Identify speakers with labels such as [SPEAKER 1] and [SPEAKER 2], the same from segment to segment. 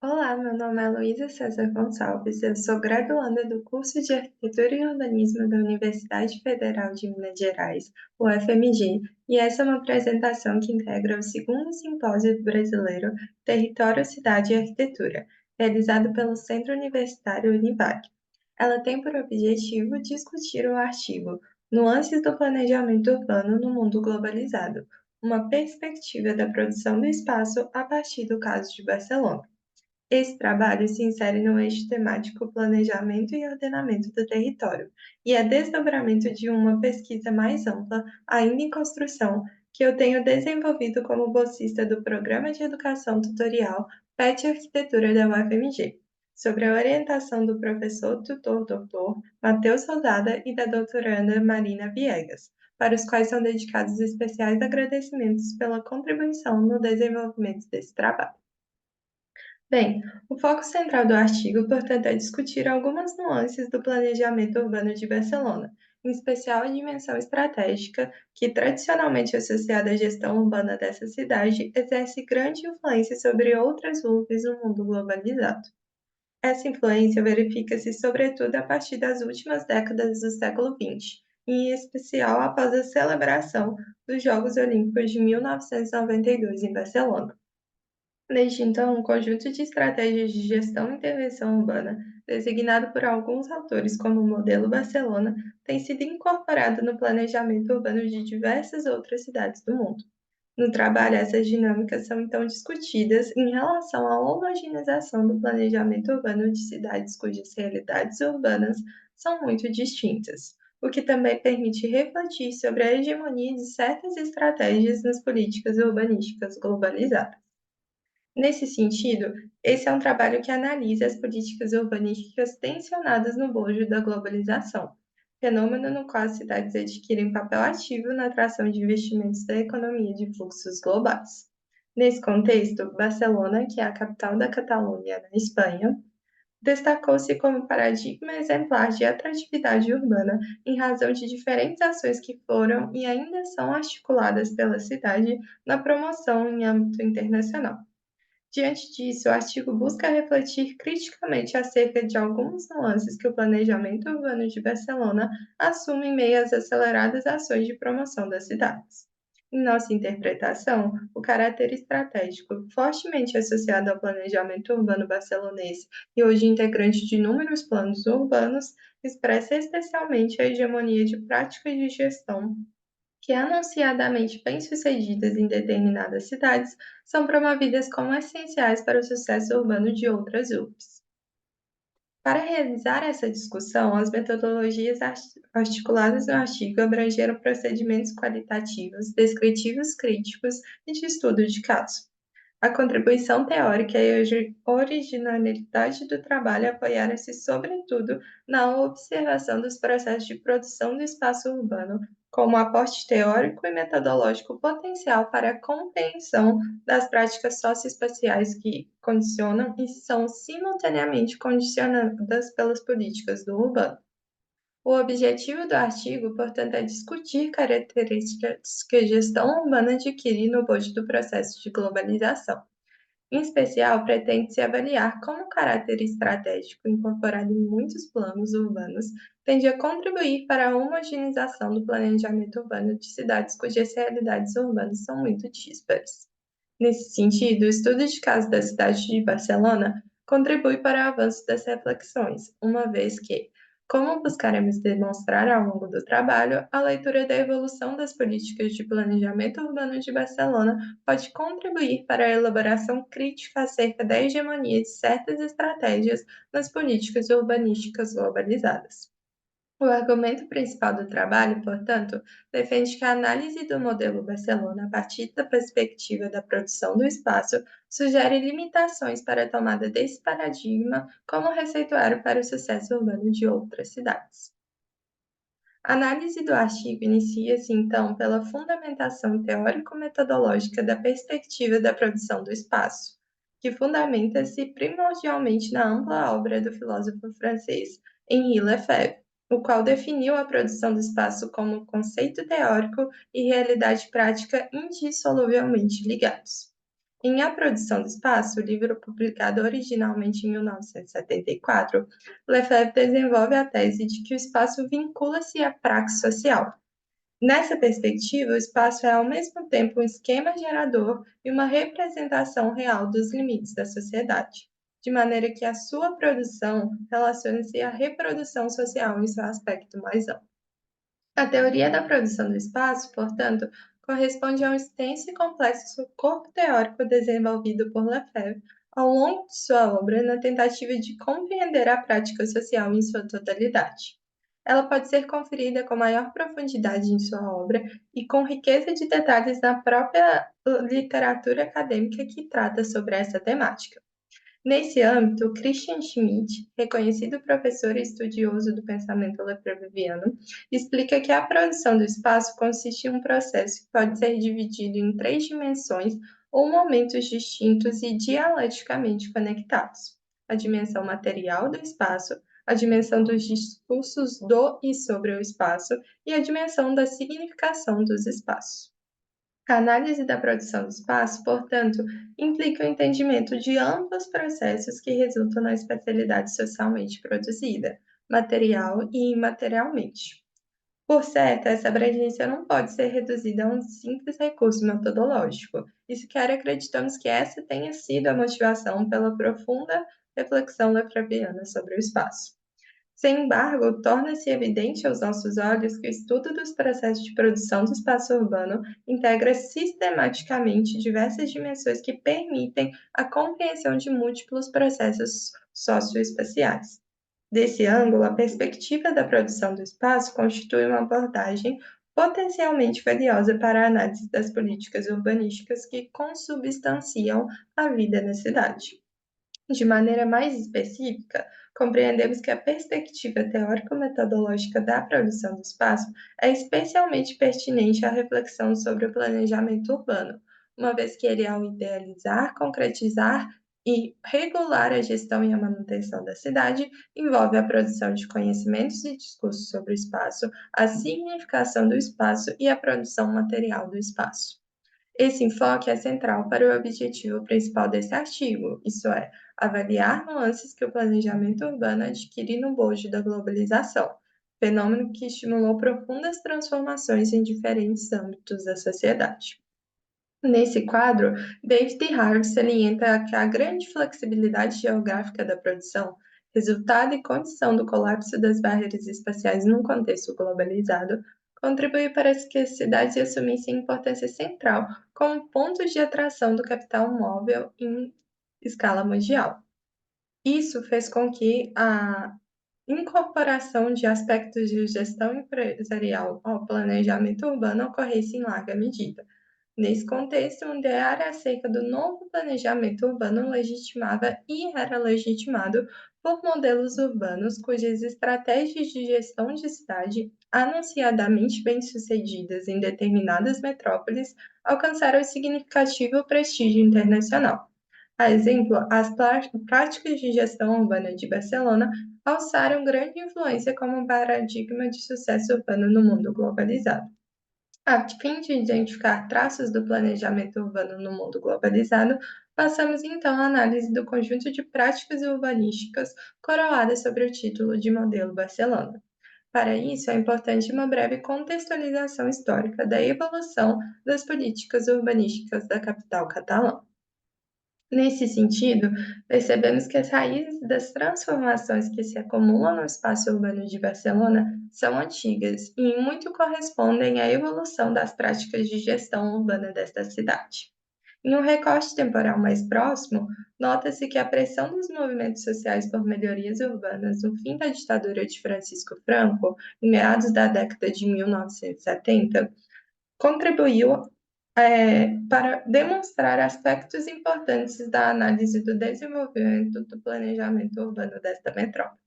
[SPEAKER 1] Olá, meu nome é Luísa César Gonçalves, eu sou graduanda do curso de Arquitetura e Urbanismo da Universidade Federal de Minas Gerais, UFMG, e essa é uma apresentação que integra o segundo Simpósio Brasileiro Território, Cidade e Arquitetura, realizado pelo Centro Universitário Univac. Ela tem por objetivo discutir o artigo Nuances do Planejamento Urbano no Mundo Globalizado, uma perspectiva da produção do espaço a partir do caso de Barcelona. Esse trabalho se insere no eixo temático Planejamento e Ordenamento do Território, e é desdobramento de uma pesquisa mais ampla, ainda em construção, que eu tenho desenvolvido como bolsista do Programa de Educação Tutorial PET Arquitetura da UFMG, sobre a orientação do professor tutor doutor Matheus Rosada e da doutoranda Marina Viegas, para os quais são dedicados especiais agradecimentos pela contribuição no desenvolvimento desse trabalho. Bem, o foco central do artigo, portanto, é discutir algumas nuances do planejamento urbano de Barcelona, em especial a dimensão estratégica, que tradicionalmente associada à gestão urbana dessa cidade, exerce grande influência sobre outras urbes no mundo globalizado. Essa influência verifica-se sobretudo a partir das últimas décadas do século XX, em especial após a celebração dos Jogos Olímpicos de 1992 em Barcelona. Desde então, um conjunto de estratégias de gestão e intervenção urbana, designado por alguns autores como o modelo Barcelona, tem sido incorporado no planejamento urbano de diversas outras cidades do mundo. No trabalho, essas dinâmicas são então discutidas em relação à homogeneização do planejamento urbano de cidades cujas realidades urbanas são muito distintas, o que também permite refletir sobre a hegemonia de certas estratégias nas políticas urbanísticas globalizadas. Nesse sentido, esse é um trabalho que analisa as políticas urbanísticas tensionadas no bojo da globalização, fenômeno no qual as cidades adquirem papel ativo na atração de investimentos da economia de fluxos globais. Nesse contexto, Barcelona, que é a capital da Catalunha, na Espanha, destacou-se como paradigma exemplar de atratividade urbana em razão de diferentes ações que foram e ainda são articuladas pela cidade na promoção em âmbito internacional. Diante disso, o artigo busca refletir criticamente acerca de algumas nuances que o planejamento urbano de Barcelona assume em meio às aceleradas ações de promoção das cidades. Em nossa interpretação, o caráter estratégico fortemente associado ao planejamento urbano barcelonês e hoje integrante de inúmeros planos urbanos, expressa especialmente a hegemonia de práticas de gestão que anunciadamente bem-sucedidas em determinadas cidades são promovidas como essenciais para o sucesso urbano de outras urbes. Para realizar essa discussão, as metodologias articuladas no artigo abrangeram procedimentos qualitativos, descritivos, críticos e de estudo de caso. A contribuição teórica e a originalidade do trabalho apoiaram-se, sobretudo, na observação dos processos de produção do espaço urbano, como aporte teórico e metodológico potencial para a compreensão das práticas socioespaciais que condicionam e são simultaneamente condicionadas pelas políticas do urbano. O objetivo do artigo, portanto, é discutir características que a gestão urbana adquire no bojo do processo de globalização. Em especial, pretende-se avaliar como o caráter estratégico incorporado em muitos planos urbanos tende a contribuir para a homogeneização do planejamento urbano de cidades cujas realidades urbanas são muito díspares. Nesse sentido, o estudo de caso da cidade de Barcelona contribui para o avanço das reflexões, uma vez que, como buscaremos demonstrar ao longo do trabalho, a leitura da evolução das políticas de planejamento urbano de Barcelona pode contribuir para a elaboração crítica acerca da hegemonia de certas estratégias nas políticas urbanísticas globalizadas. O argumento principal do trabalho, portanto, defende que a análise do modelo Barcelona a partir da perspectiva da produção do espaço sugere limitações para a tomada desse paradigma como receituário para o sucesso urbano de outras cidades. A análise do artigo inicia-se, então, pela fundamentação teórico-metodológica da perspectiva da produção do espaço, que fundamenta-se primordialmente na ampla obra do filósofo francês Henri Lefebvre, o qual definiu a produção do espaço como conceito teórico e realidade prática indissoluvelmente ligados. Em A Produção do Espaço, livro publicado originalmente em 1974, Lefebvre desenvolve a tese de que o espaço vincula-se à praxe social. Nessa perspectiva, o espaço é ao mesmo tempo um esquema gerador e uma representação real dos limites da sociedade, de maneira que a sua produção relaciona-se à reprodução social em seu aspecto mais amplo. A teoria da produção do espaço, portanto, corresponde a um extenso e complexo corpo teórico desenvolvido por Lefebvre ao longo de sua obra na tentativa de compreender a prática social em sua totalidade. Ela pode ser conferida com maior profundidade em sua obra e com riqueza de detalhes na própria literatura acadêmica que trata sobre essa temática. Nesse âmbito, Christian Schmidt, reconhecido professor e estudioso do pensamento lefebvriano, explica que a produção do espaço consiste em um processo que pode ser dividido em 3 dimensões ou momentos distintos e dialeticamente conectados: a dimensão material do espaço, a dimensão dos discursos do e sobre o espaço e a dimensão da significação dos espaços. A análise da produção do espaço, portanto, implica o entendimento de amplos processos que resultam na espacialidade socialmente produzida, material e imaterialmente. Por certo, essa abrangência não pode ser reduzida a um simples recurso metodológico, e sequer acreditamos que essa tenha sido a motivação pela profunda reflexão lefebvriana sobre o espaço. Sem embargo, torna-se evidente aos nossos olhos que o estudo dos processos de produção do espaço urbano integra sistematicamente diversas dimensões que permitem a compreensão de múltiplos processos socioespaciais. Desse ângulo, a perspectiva da produção do espaço constitui uma abordagem potencialmente valiosa para a análise das políticas urbanísticas que consubstanciam a vida na cidade. De maneira mais específica, compreendemos que a perspectiva teórico-metodológica da produção do espaço é especialmente pertinente à reflexão sobre o planejamento urbano, uma vez que ele, ao idealizar, concretizar e regular a gestão e a manutenção da cidade, envolve a produção de conhecimentos e discursos sobre o espaço, a significação do espaço e a produção material do espaço. Esse enfoque é central para o objetivo principal desse artigo, isso é, avaliar nuances que o planejamento urbano adquire no bojo da globalização, fenômeno que estimulou profundas transformações em diferentes âmbitos da sociedade. Nesse quadro, David Harvey salienta que a grande flexibilidade geográfica da produção, resultado e condição do colapso das barreiras espaciais num contexto globalizado, contribui para que as cidades assumissem importância central como pontos de atração do capital móvel em escala mundial. Isso fez com que a incorporação de aspectos de gestão empresarial ao planejamento urbano ocorresse em larga medida. Nesse contexto, um ideário acerca do novo planejamento urbano legitimava e era legitimado por modelos urbanos cujas estratégias de gestão de cidade, anunciadamente bem-sucedidas em determinadas metrópoles, alcançaram significativo prestígio internacional. A exemplo, as práticas de gestão urbana de Barcelona alçaram grande influência como um paradigma de sucesso urbano no mundo globalizado. A fim de identificar traços do planejamento urbano no mundo globalizado, passamos então à análise do conjunto de práticas urbanísticas coroadas sobre o título de Modelo Barcelona. Para isso, é importante uma breve contextualização histórica da evolução das políticas urbanísticas da capital catalã. Nesse sentido, percebemos que as raízes das transformações que se acumulam no espaço urbano de Barcelona são antigas e em muito correspondem à evolução das práticas de gestão urbana desta cidade. Em um recorte temporal mais próximo, nota-se que a pressão dos movimentos sociais por melhorias urbanas no fim da ditadura de Francisco Franco, em meados da década de 1970, contribuiu para demonstrar aspectos importantes da análise do desenvolvimento do planejamento urbano desta metrópole.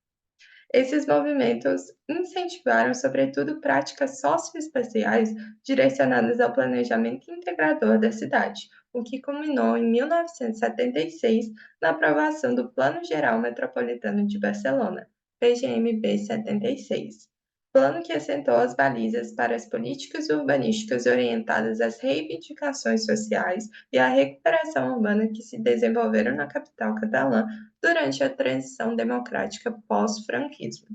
[SPEAKER 1] Esses movimentos incentivaram, sobretudo, práticas socioespaciais direcionadas ao planejamento integrador da cidade, o que culminou em 1976 na aprovação do Plano Geral Metropolitano de Barcelona, PGMB 76. plano que assentou as balizas para as políticas urbanísticas orientadas às reivindicações sociais e à recuperação urbana que se desenvolveram na capital catalã durante a transição democrática pós-franquismo.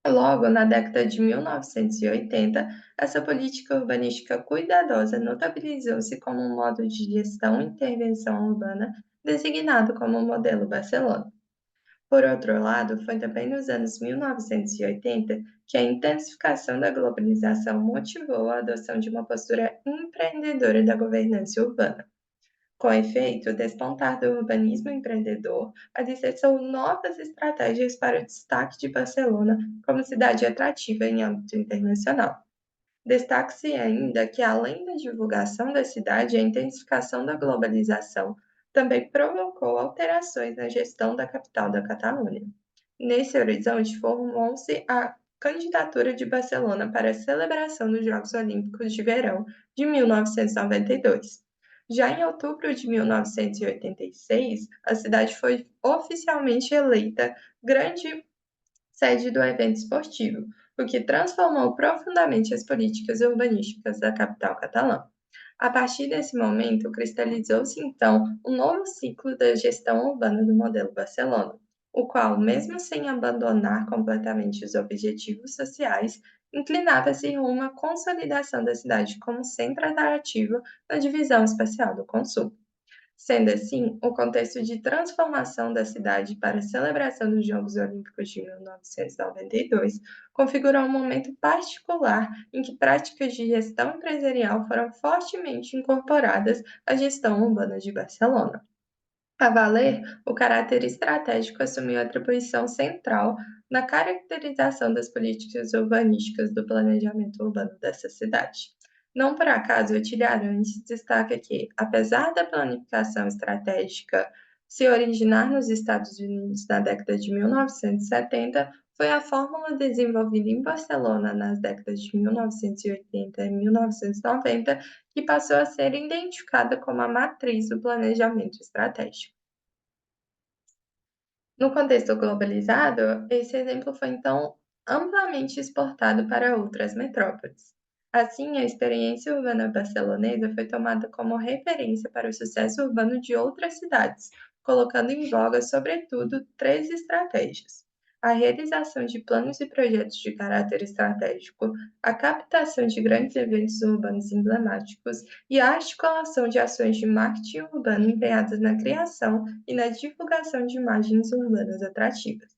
[SPEAKER 1] Logo, na década de 1980, essa política urbanística cuidadosa notabilizou-se como um modo de gestão e intervenção urbana designado como o modelo Barcelona. Por outro lado, foi também nos anos 1980 que a intensificação da globalização motivou a adoção de uma postura empreendedora da governança urbana. Com efeito, o despontar do urbanismo empreendedor alicerçou novas estratégias para o destaque de Barcelona como cidade atrativa em âmbito internacional. Destaque-se ainda que, além da divulgação da cidade, a intensificação da globalização também provocou alterações na gestão da capital da Catalunha. Nesse horizonte, formou-se a candidatura de Barcelona para a celebração dos Jogos Olímpicos de Verão de 1992. Já em outubro de 1986, a cidade foi oficialmente eleita grande sede do evento esportivo, o que transformou profundamente as políticas urbanísticas da capital catalã. A partir desse momento, cristalizou-se então um novo ciclo da gestão urbana do modelo Barcelona, o qual, mesmo sem abandonar completamente os objetivos sociais, inclinava-se rumo à consolidação da cidade como centro atrativo na divisão espacial do consumo. Sendo assim, o contexto de transformação da cidade para a celebração dos Jogos Olímpicos de 1992 configurou um momento particular em que práticas de gestão empresarial foram fortemente incorporadas à gestão urbana de Barcelona. A valer, o caráter estratégico assumiu atribuição central na caracterização das políticas urbanísticas do planejamento urbano dessa cidade. Não por acaso, o Tiradentes destaca que, apesar da planificação estratégica se originar nos Estados Unidos na década de 1970, foi a fórmula desenvolvida em Barcelona nas décadas de 1980 e 1990 que passou a ser identificada como a matriz do planejamento estratégico. No contexto globalizado, esse exemplo foi então amplamente exportado para outras metrópoles. Assim, a experiência urbana barcelonesa foi tomada como referência para o sucesso urbano de outras cidades, colocando em voga, sobretudo, três estratégias: a realização de planos e projetos de caráter estratégico, a captação de grandes eventos urbanos emblemáticos e a articulação de ações de marketing urbano empenhadas na criação e na divulgação de imagens urbanas atrativas.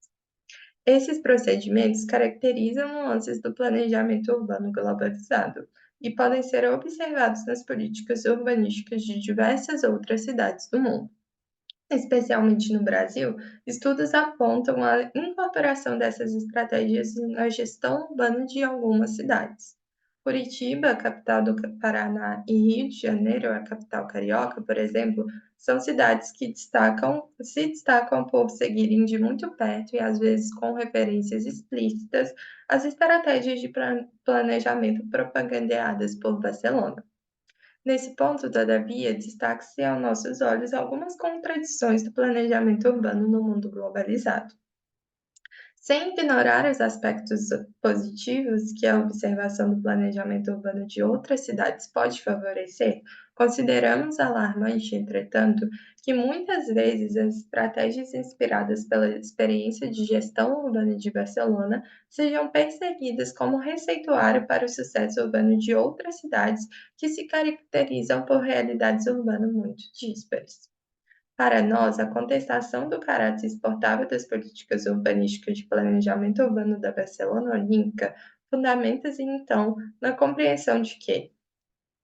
[SPEAKER 1] Esses procedimentos caracterizam nuances do planejamento urbano globalizado e podem ser observados nas políticas urbanísticas de diversas outras cidades do mundo. Especialmente no Brasil, estudos apontam a incorporação dessas estratégias na gestão urbana de algumas cidades. Curitiba, a capital do Paraná, e Rio de Janeiro, a capital carioca, por exemplo, são cidades que se destacam por seguirem de muito perto e às vezes com referências explícitas as estratégias de planejamento propagandeadas por Barcelona. Nesse ponto, todavia, destaca-se aos nossos olhos algumas contradições do planejamento urbano no mundo globalizado. Sem ignorar os aspectos positivos que a observação do planejamento urbano de outras cidades pode favorecer, consideramos alarmante, entretanto, que muitas vezes as estratégias inspiradas pela experiência de gestão urbana de Barcelona sejam perseguidas como receituário para o sucesso urbano de outras cidades que se caracterizam por realidades urbanas muito díspares. Para nós, a contestação do caráter exportável das políticas urbanísticas de planejamento urbano da Barcelona Olímpica fundamenta-se, então, na compreensão de que,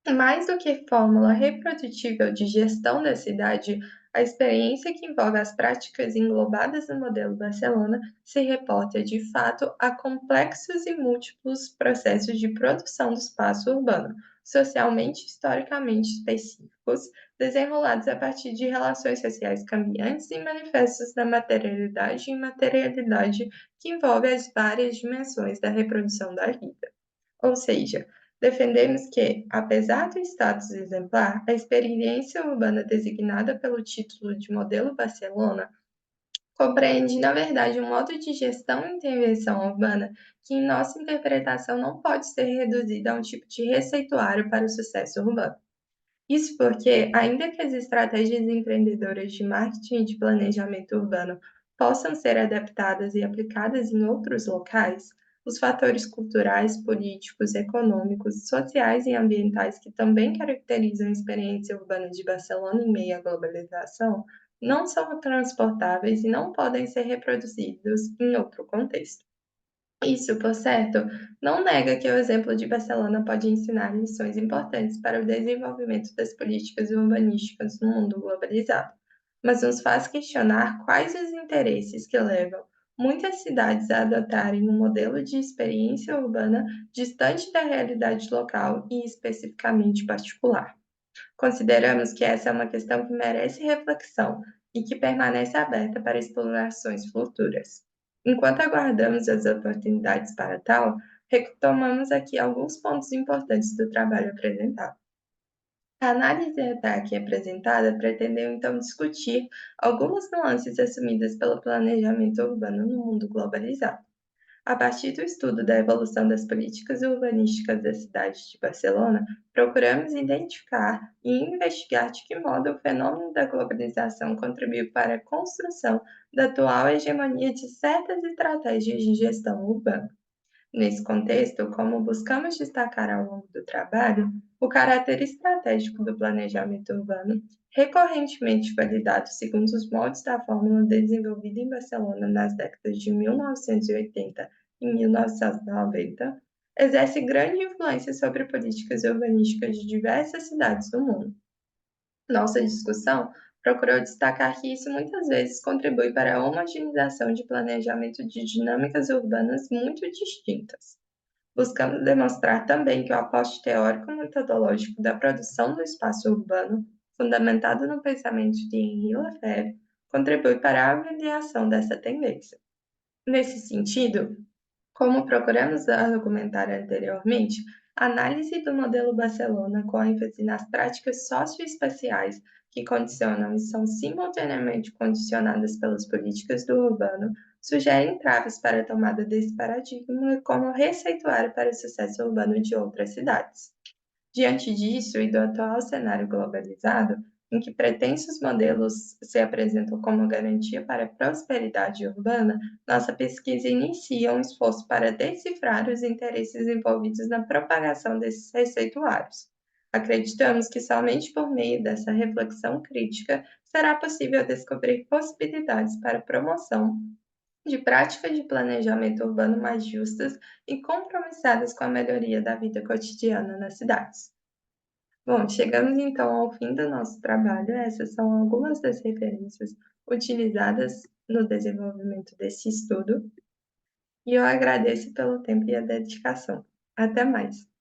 [SPEAKER 1] mais do que fórmula reprodutível de gestão da cidade, a experiência que envolve as práticas englobadas no modelo Barcelona se reporta, de fato, a complexos e múltiplos processos de produção do espaço urbano, socialmente e historicamente específicos, desenrolados a partir de relações sociais cambiantes e manifestos na materialidade e imaterialidade que envolve as várias dimensões da reprodução da vida. Ou seja, defendemos que, apesar do status exemplar, a experiência urbana designada pelo título de Modelo Barcelona Compreende, na verdade, um modo de gestão e intervenção urbana que, em nossa interpretação, não pode ser reduzido a um tipo de receituário para o sucesso urbano. Isso porque, ainda que as estratégias empreendedoras de marketing e de planejamento urbano possam ser adaptadas e aplicadas em outros locais, os fatores culturais, políticos, econômicos, sociais e ambientais que também caracterizam a experiência urbana de Barcelona em meio à globalização não são transportáveis e não podem ser reproduzidos em outro contexto. Isso, por certo, não nega que o exemplo de Barcelona pode ensinar lições importantes para o desenvolvimento das políticas urbanísticas no mundo globalizado, mas nos faz questionar quais os interesses que levam muitas cidades a adotarem um modelo de experiência urbana distante da realidade local e especificamente particular. Consideramos que essa é uma questão que merece reflexão e que permanece aberta para explorações futuras. Enquanto aguardamos as oportunidades para tal, retomamos aqui alguns pontos importantes do trabalho apresentado. A análise até aqui apresentada pretendeu então discutir algumas nuances assumidas pelo planejamento urbano no mundo globalizado. A partir do estudo da evolução das políticas urbanísticas da cidade de Barcelona, procuramos identificar e investigar de que modo o fenômeno da globalização contribuiu para a construção da atual hegemonia de certas estratégias de gestão urbana. Nesse contexto, como buscamos destacar ao longo do trabalho, o caráter estratégico do planejamento urbano, recorrentemente validado segundo os moldes da fórmula desenvolvida em Barcelona nas décadas de 1980 e 1990, exerce grande influência sobre políticas urbanísticas de diversas cidades do mundo. Nossa discussão procurou destacar que isso muitas vezes contribui para a homogeneização de planejamento de dinâmicas urbanas muito distintas. Buscamos demonstrar também que o aporte teórico-metodológico da produção do espaço urbano, fundamentado no pensamento de Henri Lefebvre, contribui para a avaliação dessa tendência. Nesse sentido, como procuramos argumentar anteriormente, a análise do modelo Barcelona, com ênfase nas práticas socioespaciais que condicionam e são simultaneamente condicionadas pelas políticas do urbano, sugere entraves para a tomada desse paradigma como receituário para o sucesso urbano de outras cidades. Diante disso e do atual cenário globalizado, em que pretensos modelos se apresentam como garantia para a prosperidade urbana, nossa pesquisa inicia um esforço para decifrar os interesses envolvidos na propagação desses receituários. Acreditamos que somente por meio dessa reflexão crítica será possível descobrir possibilidades para a promoção de práticas de planejamento urbano mais justas e compromissadas com a melhoria da vida cotidiana nas cidades. Bom, chegamos então ao fim do nosso trabalho. Essas são algumas das referências utilizadas no desenvolvimento desse estudo, e eu agradeço pelo tempo e a dedicação. Até mais!